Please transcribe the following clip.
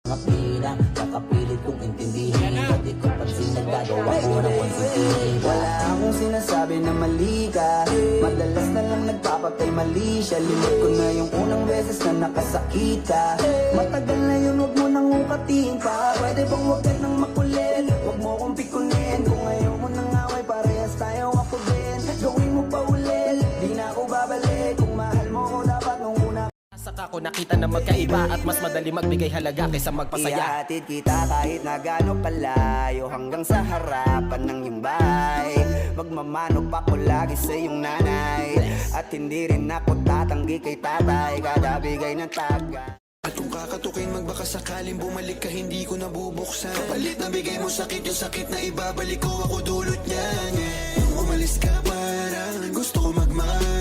Kapila, kakapilit kong intindihin. Pati ko pansin nagagawa ko na konsintihin. Wala akong sinasabi na mali ka. Madalas na lang nagpapatay mali siya. Limot ko na yung unang beses na nakasakit ka. Matagal na yun, huwag mo nang ukatin pa. Pwede bang huwag ka nang makulit? Huwag mo kong pikunin. Kung ayaw mo nang away, parehas tayo ako din. Gawin mo pa ulit, di na ako babalik. Kung mahal mo ko dapat nung una. Saka ko nakita na magkaiba at mas madali magbigay halaga kaysa magpasaya. Ihahatid kita kahit na gaano kalayo, hanggang sa harapan ng iyong bahay. Magmamano pa ko lagi sa iyong nanay, at hindi rin ako tatanggi kay tatay. Kada bigay ng taga At kung kakatukin magbaka sakaling bumalik ka, hindi ko nabubuksan. Kapalit na bigay mo sakit, yung sakit na ibabalik ko, ako dulot niyan. Nung umalis ka parang gusto ko magmahal.